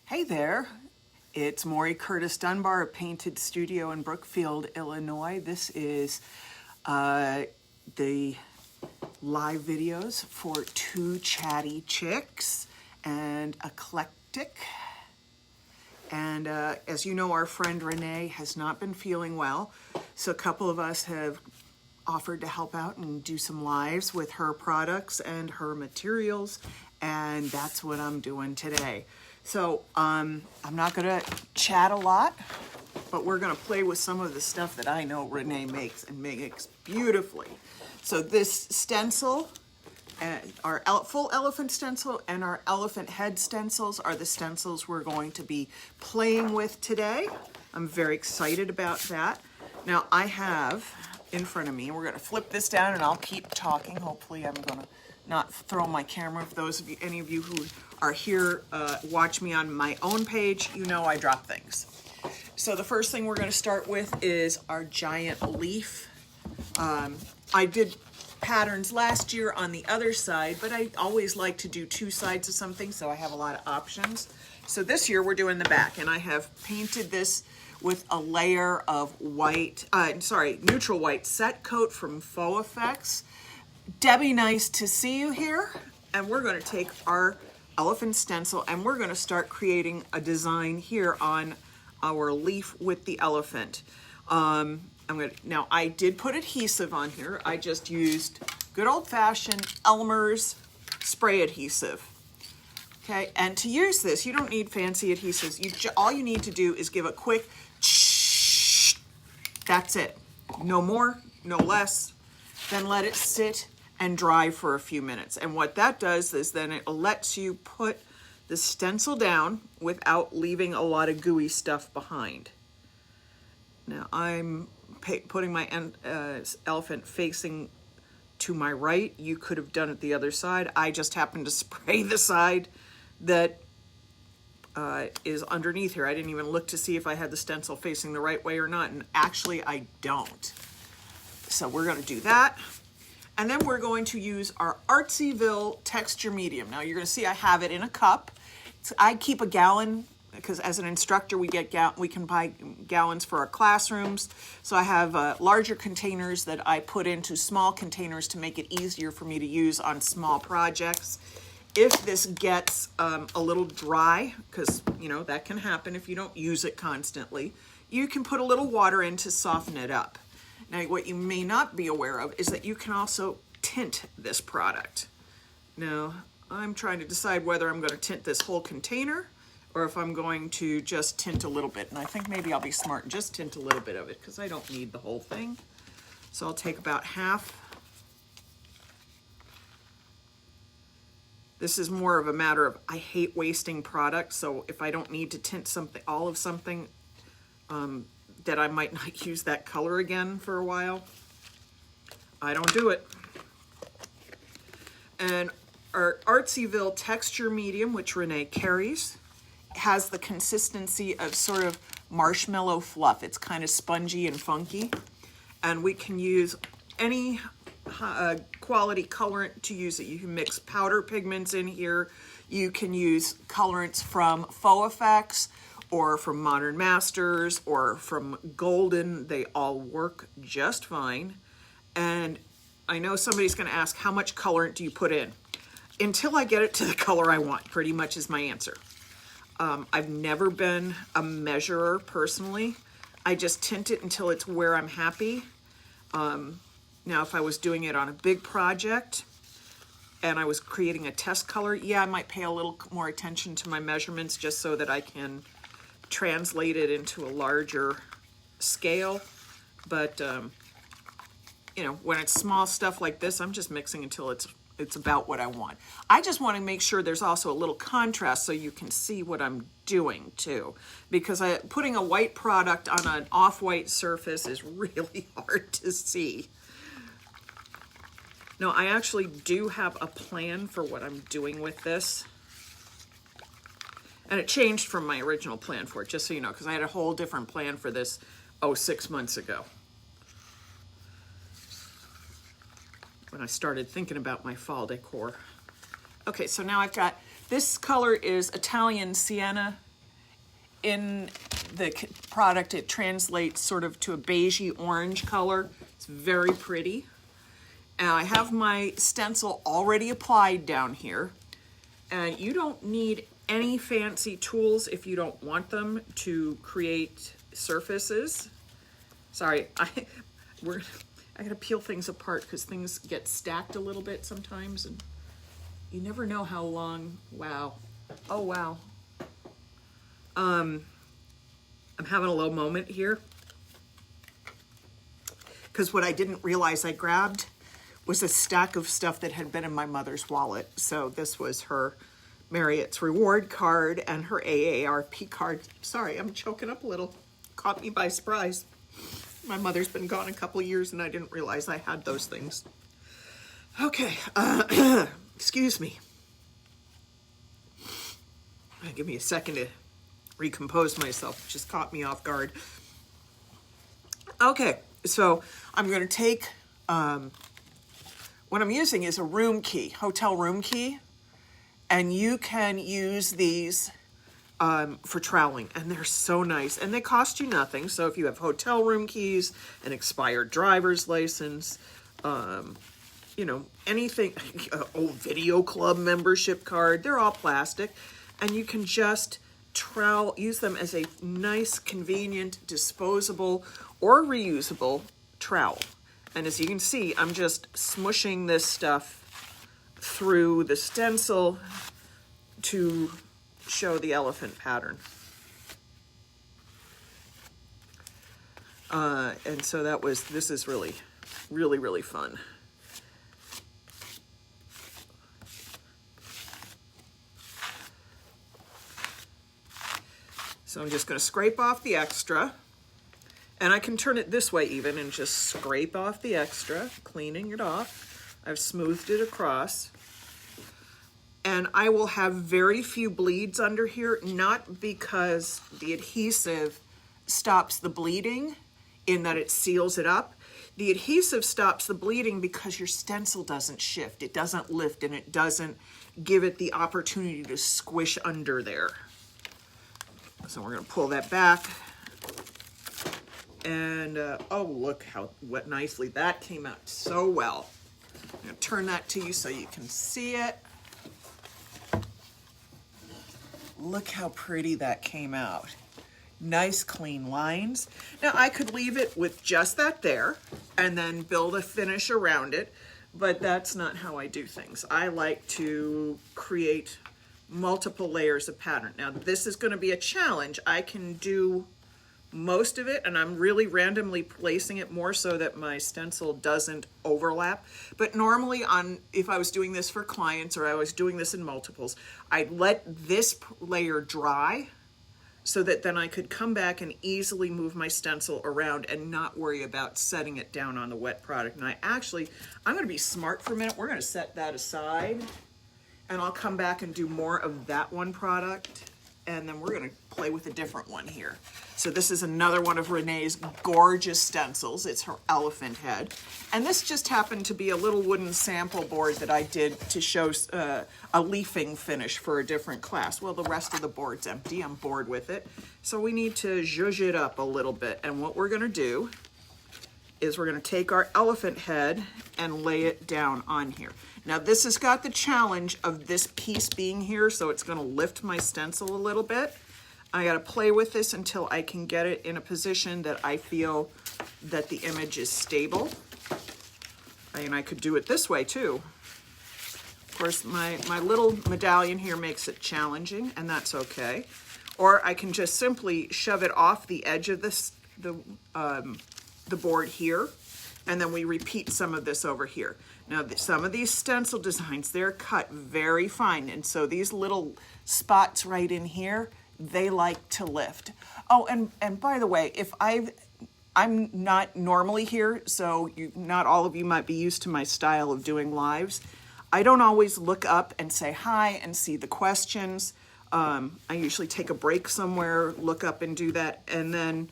Hey there, it's Maury Curtis Dunbar of Painted Studio in Brookfield, Illinois. This is the live videos for two chatty chicks and Eclectic. And as you know, our friend Renee has not been feeling well, so a couple of us have offered to help out and do some lives with her products and her materials, and that's what I'm doing today. So I'm not gonna chat a lot, but we're gonna play with some of the stuff that I know Renee makes and makes beautifully. So this stencil, our full elephant stencil and our elephant head stencils are the stencils we're going to be playing with today. I'm very excited about that. Now I have in front of me, we're gonna flip this down and I'll keep talking. Hopefully I'm gonna not throw my camera. If those of you, any of you who are here, watch me on my own page, you know I drop things. So the first thing we're gonna start with is our giant leaf. I did patterns last year on the other side, but I always like to do two sides of something, so I have a lot of options. So this year we're doing the back, and I have painted this with a layer of white, neutral white set coat from Faux Effects. Debbie, nice to see you here. And we're going to take our elephant stencil and we're going to start creating a design here on our leaf with the elephant. Now I did put adhesive on here. I just used good old-fashioned Elmer's spray adhesive. Okay, and to use this, you don't need fancy adhesives. All you need to do is give a quick that's it. No more, no less. Then let it sit and dry for a few minutes. And what that does is then it lets you put the stencil down without leaving a lot of gooey stuff behind. Now I'm putting my elephant facing to my right. You could have done it the other side. I just happened to spray the side that is underneath here. I didn't even look to see if I had the stencil facing the right way or not, and actually I don't. So we're going to do that. And then we're going to use our Artsyville texture medium. Now you're going to see I have it in a cup. I keep a gallon because as an instructor we can buy gallons for our classrooms. So I have larger containers that I put into small containers to make it easier for me to use on small projects. If this gets a little dry, because you know that can happen if you don't use it constantly, you can put a little water in to soften it up. Now what you may not be aware of is that you can also tint this product. Now I'm trying to decide whether I'm going to tint this whole container or if I'm going to just tint a little bit. And I think maybe I'll be smart and just tint a little bit of it because I don't need the whole thing. So I'll take about half. This is more of a matter of I hate wasting product, so if I don't need to tint something, all of something, that I might not use that color again for a while, I don't do it. And our Artsyville texture medium, which Renee carries, has the consistency of sort of marshmallow fluff. It's kind of spongy and funky, and we can use any quality colorant to use it. You can mix powder pigments in here. You can use colorants from Faux Effects or from Modern Masters or from Golden. They all work just fine. And I know somebody's going to ask, how much colorant do you put in? Until I get it to the color I want, pretty much is my answer. I've never been a measurer personally. I just tint it until it's where I'm happy. Now, if I was doing it on a big project and I was creating a test color, yeah, I might pay a little more attention to my measurements just so that I can translate it into a larger scale. But, you know, when it's small stuff like this, I'm just mixing until it's about what I want. I just want to make sure there's also a little contrast so you can see what I'm doing too. Because putting a white product on an off-white surface is really hard to see. No, I actually do have a plan for what I'm doing with this. And it changed from my original plan for it, just so you know, because I had a whole different plan for this, 6 months ago. When I started thinking about my fall decor. Okay, so now I've got, this color is Italian Sienna in the product, it translates sort of to a beigey orange color. It's very pretty. And I have my stencil already applied down here. And you don't need any fancy tools if you don't want them to create surfaces. Sorry, I gotta peel things apart because things get stacked a little bit sometimes, and you never know how long. Wow. Oh wow. I'm having a little moment here because what I didn't realize I grabbed was a stack of stuff that had been in my mother's wallet. So this was her Marriott's reward card and her AARP card. Sorry, I'm choking up a little. Caught me by surprise. My mother's been gone a couple of years and I didn't realize I had those things. Okay, excuse me. Give me a second to recompose myself. It just caught me off guard. Okay, so I'm going to take, what I'm using is a room key, hotel room key, and you can use these for troweling, and they're so nice, and they cost you nothing. So if you have hotel room keys, an expired driver's license, you know, anything, old video club membership card, they're all plastic, and you can just trowel, use them as a nice, convenient, disposable or reusable trowel. And as you can see, I'm just smushing this stuff through the stencil to show the elephant pattern. And so this is really, really, really fun. So I'm just going to scrape off the extra, and I can turn it this way even and just scrape off the extra, cleaning it off. I've smoothed it across. And I will have very few bleeds under here, not because the adhesive stops the bleeding in that it seals it up. The adhesive stops the bleeding because your stencil doesn't shift, it doesn't lift, and it doesn't give it the opportunity to squish under there. So we're going to pull that back. And oh, look what nicely that came out so well. I'm going to turn that to you so you can see it. Look how pretty that came out. Nice clean lines. Now I could leave it with just that there and then build a finish around it, but that's not how I do things. I like to create multiple layers of pattern. Now this is going to be a challenge. I can do most of it, and I'm really randomly placing it more so that my stencil doesn't overlap. But normally if I was doing this for clients or I was doing this in multiples, I'd let this layer dry so that then I could come back and easily move my stencil around and not worry about setting it down on the wet product. And I'm going to be smart for a minute. We're going to set that aside, and I'll come back and do more of that one product, and then we're going to play with a different one here. So this is another one of Renee's gorgeous stencils. It's her elephant head. And this just happened to be a little wooden sample board that I did to show a leafing finish for a different class. Well, the rest of the board's empty. I'm bored with it. So we need to zhuzh it up a little bit. And what we're going to do is we're going to take our elephant head and lay it down on here. Now this has got the challenge of this piece being here, so it's going to lift my stencil a little bit. I got to play with this until I can get it in a position that I feel that the image is stable. And I could do it this way too. Of course, my little medallion here makes it challenging, and that's okay. Or I can just simply shove it off the edge of the board here, and then we repeat some of this over here. Now, some of these stencil designs, they're cut very fine, and so these little spots right in here, they like to lift. Oh, and by the way, I'm not normally here, so not all of you might be used to my style of doing lives. I don't always look up and say hi and see the questions. I usually take a break somewhere, look up and do that, and then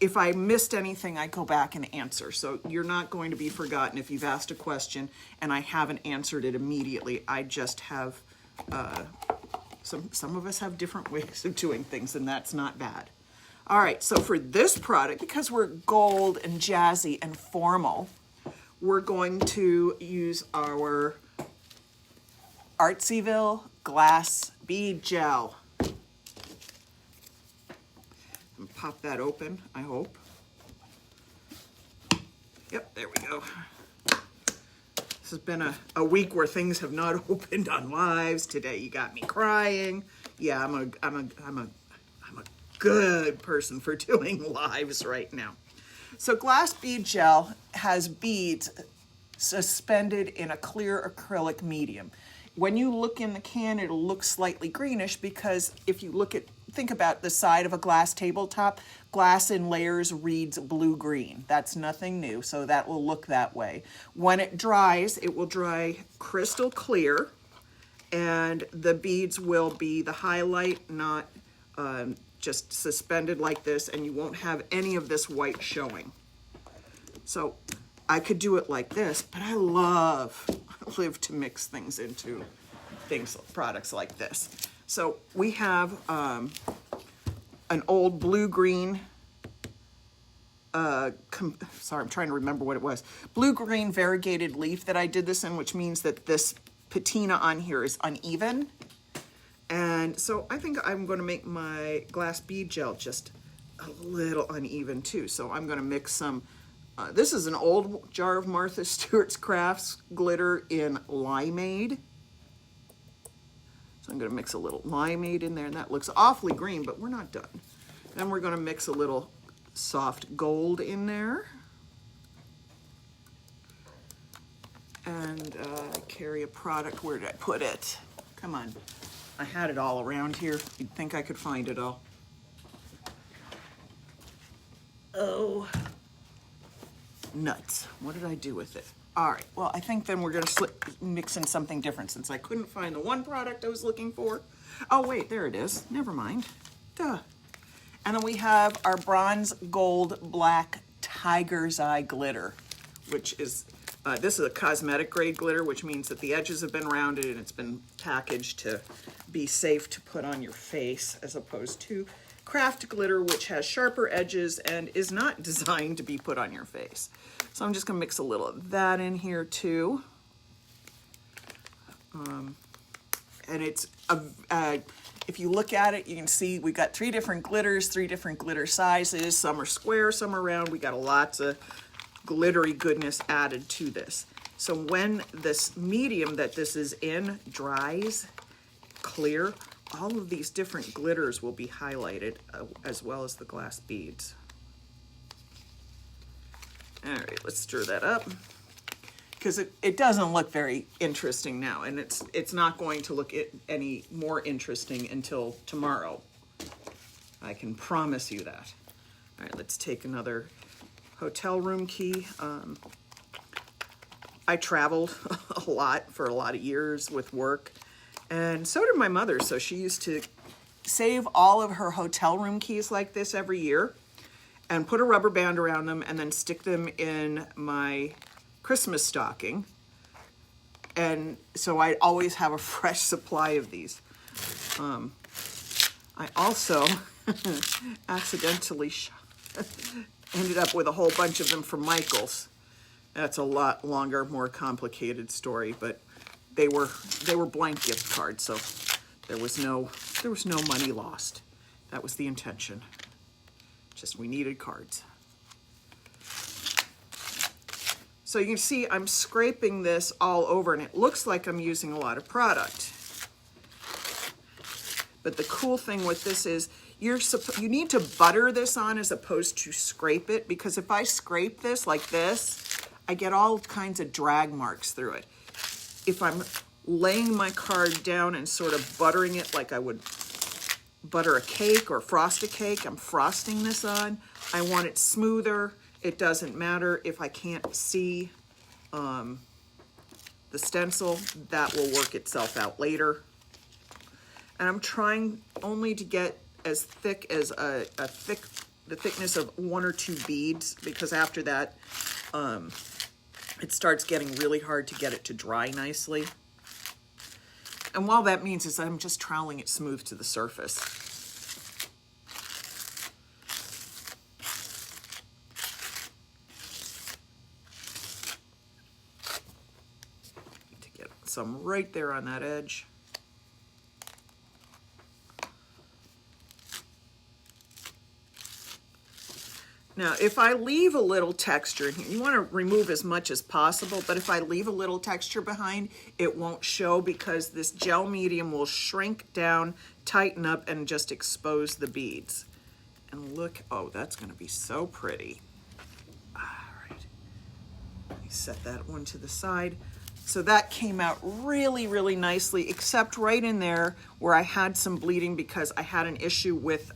if I missed anything, I go back and answer. So you're not going to be forgotten if you've asked a question and I haven't answered it immediately. I just have Some of us have different ways of doing things, and that's not bad. All right, so for this product, because we're gold and jazzy and formal, we're going to use our Artsyville glass bead gel. And pop that open, I hope. Yep, there we go. This has been a week where things have not opened on lives. Today you got me crying. Yeah, I'm a good person for doing lives right now. So glass bead gel has beads suspended in a clear acrylic medium. When you look in the can, it'll look slightly greenish because if you think about the side of a glass tabletop, glass in layers reads blue-green. That's nothing new, so that will look that way. When it dries, it will dry crystal clear, and the beads will be the highlight, not just suspended like this, and you won't have any of this white showing. So I could do it like this, but I live to mix things into products like this. So we have an old blue-green, sorry, I'm trying to remember what it was. Blue-green variegated leaf that I did this in, which means that this patina on here is uneven. And so I think I'm going to make my glass bead gel just a little uneven too. So I'm going to mix some, this is an old jar of Martha Stewart's Crafts glitter in limeade. So I'm going to mix a little limeade in there, and that looks awfully green, but we're not done. Then we're going to mix a little soft gold in there. And I carry a product, where did I put it? Come on. I had it all around here. You'd think I could find it all. Oh, nuts. What did I do with it? All right, well, I think then we're gonna mix in something different since I couldn't find the one product I was looking for. Oh wait, there it is. Never mind. Duh. And then we have our bronze gold black tiger's eye glitter, which is, this is a cosmetic grade glitter, which means that the edges have been rounded and it's been packaged to be safe to put on your face, as opposed to craft glitter, which has sharper edges and is not designed to be put on your face. So I'm just gonna mix a little of that in here too. And it's, if you look at it, you can see we got 3 different glitters, 3 different glitter sizes. Some are square, some are round. We got lots of glittery goodness added to this. So when this medium that this is in dries clear, all of these different glitters will be highlighted as well as the glass beads. All right, let's stir that up because it doesn't look very interesting now, and it's not going to look any more interesting until tomorrow. I can promise you that. All right, let's take another hotel room key. I traveled a lot for a lot of years with work, and so did my mother. So she used to save all of her hotel room keys like this every year and put a rubber band around them and then stick them in my Christmas stocking. And so I always have a fresh supply of these. I also accidentally ended up with a whole bunch of them from Michael's. That's a lot longer, more complicated story, but they were blank gift cards, so there was no money lost. That was the intention. Just we needed cards. So you can see I'm scraping this all over, and it looks like I'm using a lot of product. But the cool thing with this is you need to butter this on as opposed to scrape it, because if I scrape this like this, I get all kinds of drag marks through it. If I'm laying my card down and sort of buttering it like I would butter a cake or frost a cake, I'm frosting this on. I want it smoother. It doesn't matter if I can't see the stencil. That will work itself out later. And I'm trying only to get as thick as the thickness of 1 or 2 beads, because after that, it starts getting really hard to get it to dry nicely. And all that means is I'm just troweling it smooth to the surface. To get some right there on that edge. Now, if I leave a little texture in here, you want to remove as much as possible, but if I leave a little texture behind, it won't show because this gel medium will shrink down, tighten up, and just expose the beads. And look, oh, that's going to be so pretty. All right. Let me set that one to the side. So that came out really, really nicely, except right in there where I had some bleeding because I had an issue with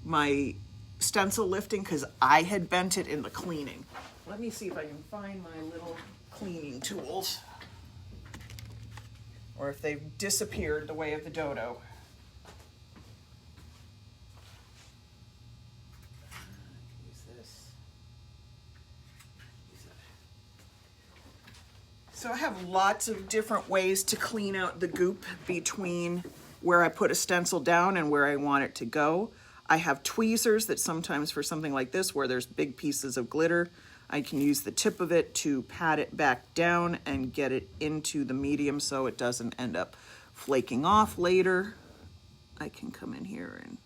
my stencil lifting because I had bent it in the cleaning. Let me see if I can find my little cleaning tools, or if they've disappeared the way of the dodo. Use this. Use that. So I have lots of different ways to clean out the goop between where I put a stencil down and where I want it to go. I have tweezers that sometimes for something like this where there's big pieces of glitter, I can use the tip of it to pat it back down and get it into the medium so it doesn't end up flaking off later. I can come in here and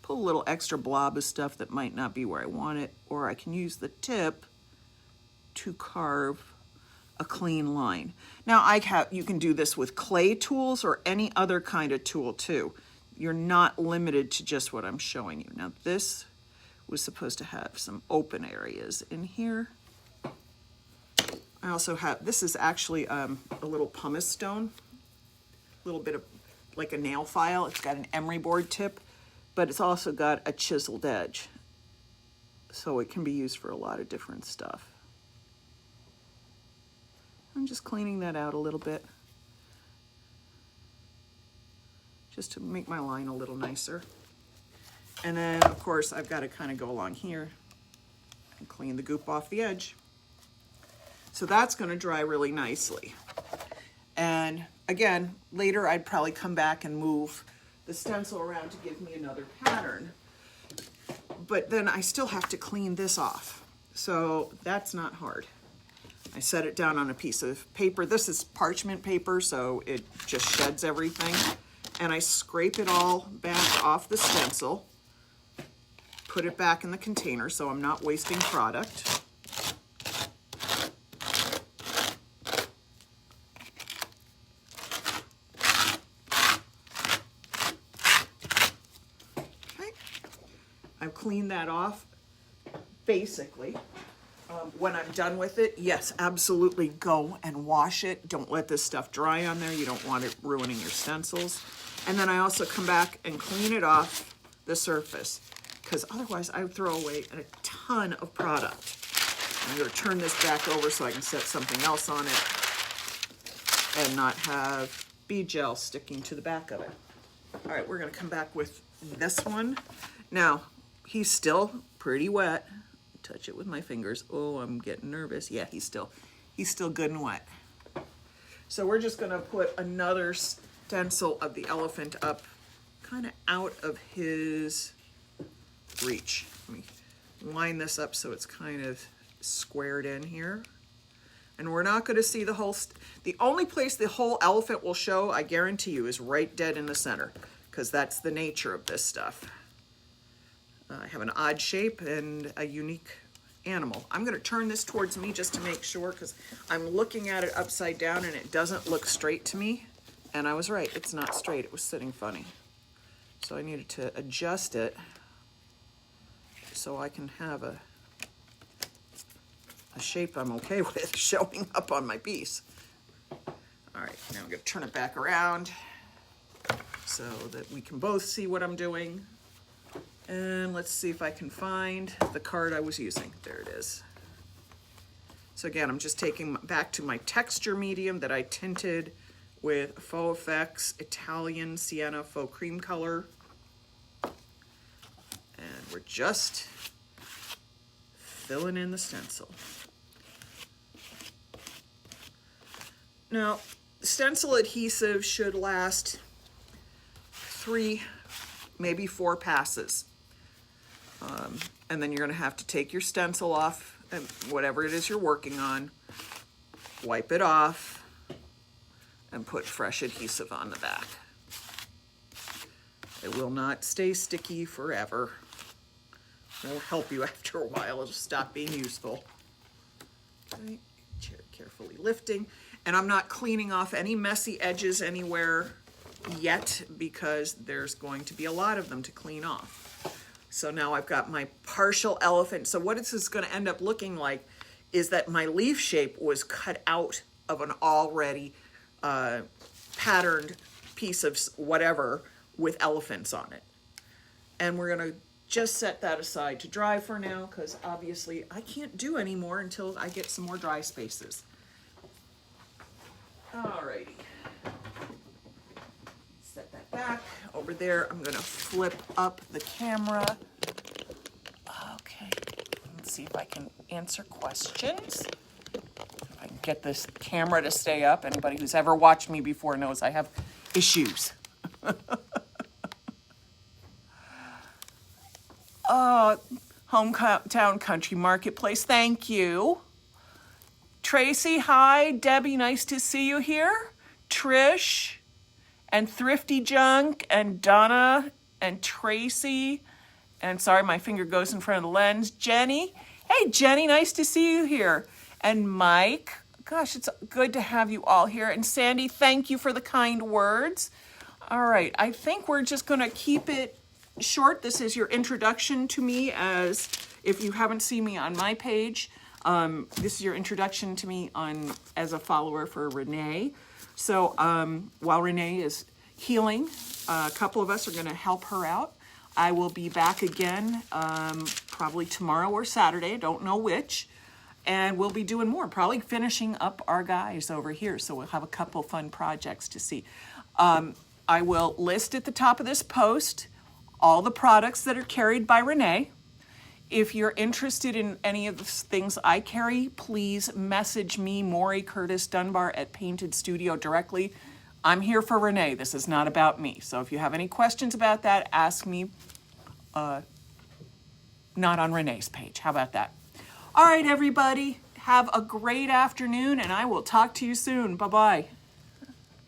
pull a little extra blob of stuff that might not be where I want it, or I can use the tip to carve a clean line. Now you can do this with clay tools or any other kind of tool too. You're not limited to just what I'm showing you. Now this was supposed to have some open areas in here. I also have, this is actually a little pumice stone, a little bit of like a nail file. It's got an emery board tip, but it's also got a chiseled edge. So it can be used for a lot of different stuff. I'm just cleaning that out a little bit, just to make my line a little nicer. And then, of course, I've got to kind of go along here and clean the goop off the edge. So that's going to dry really nicely. And again, later I'd probably come back and move the stencil around to give me another pattern. But then I still have to clean this off. So that's not hard. I set it down on a piece of paper. This is parchment paper, so it just sheds everything. And I scrape it all back off the stencil, put it back in the container so I'm not wasting product. Okay, I've cleaned that off basically. When I'm done with it, yes, absolutely go and wash it. Don't let this stuff dry on there. You don't want it ruining your stencils. And then I also come back and clean it off the surface, because otherwise I would throw away a ton of product. I'm going to turn this back over so I can set something else on it and not have bead gel sticking to the back of it. All right, we're going to come back with this one. Now, he's still pretty wet. Touch it with my fingers. Oh, I'm getting nervous. Yeah, he's still good and wet. So we're just going to put another stencil of the elephant up kind of out of his reach. Let me line this up so it's kind of squared in here. And we're not going to see the whole, the only place the whole elephant will show, I guarantee you, is right dead in the center, because that's the nature of this stuff. I have an odd shape and a unique animal. I'm going to turn this towards me just to make sure, because I'm looking at it upside down and it doesn't look straight to me. And I was right, it's not straight, it was sitting funny. So I needed to adjust it so I can have a shape I'm okay with showing up on my piece. All right, now I'm going to turn it back around so that we can both see what I'm doing. And let's see if I can find the card I was using. There it is. So again, I'm just taking back to my texture medium that I tinted with Faux Effects Italian Sienna Faux Cream Color. And we're just filling in the stencil. Now, stencil adhesive should last 3, maybe 4 passes. And then you're going to have to take your stencil off, and whatever it is you're working on, wipe it off, and put fresh adhesive on the back. It will not stay sticky forever. It will help you after a while. It'll stop being useful. Okay. Carefully lifting. And I'm not cleaning off any messy edges anywhere yet because there's going to be a lot of them to clean off. So now I've got my partial elephant. So what this is going to end up looking like is that my leaf shape was cut out of an already patterned piece of whatever with elephants on it. And we're going to just set that aside to dry for now because obviously I can't do any more until I get some more dry spaces. Alrighty. Set that back. Over there, I'm going to flip up the camera. Okay. Let's see if I can answer questions. If I can get this camera to stay up. Anybody who's ever watched me before knows I have issues. Hometown Country Marketplace, thank you. Tracy, hi. Debbie, nice to see you here. Trish, and Thrifty Junk, and Donna, and Tracy, and sorry, my finger goes in front of the lens. Jenny, hey Jenny, nice to see you here. And Mike, gosh, it's good to have you all here. And Sandy, thank you for the kind words. All right, I think we're just gonna keep it short. This is your introduction to me, as if you haven't seen me on my page. This is your introduction to me as a follower for Renee. So while Renee is healing, a couple of us are going to help her out. I will be back again probably tomorrow or Saturday, don't know which, and we'll be doing more, probably finishing up our guys over here. So we'll have a couple fun projects to see. I will list at the top of this post all the products that are carried by Renee. If you're interested in any of the things I carry, please message me, Maury Curtis Dunbar at Painted Studio directly. I'm here for Renee. This is not about me. So if you have any questions about that, ask me. Not on Renee's page. How about that? All right, everybody. Have a great afternoon, and I will talk to you soon. Bye-bye.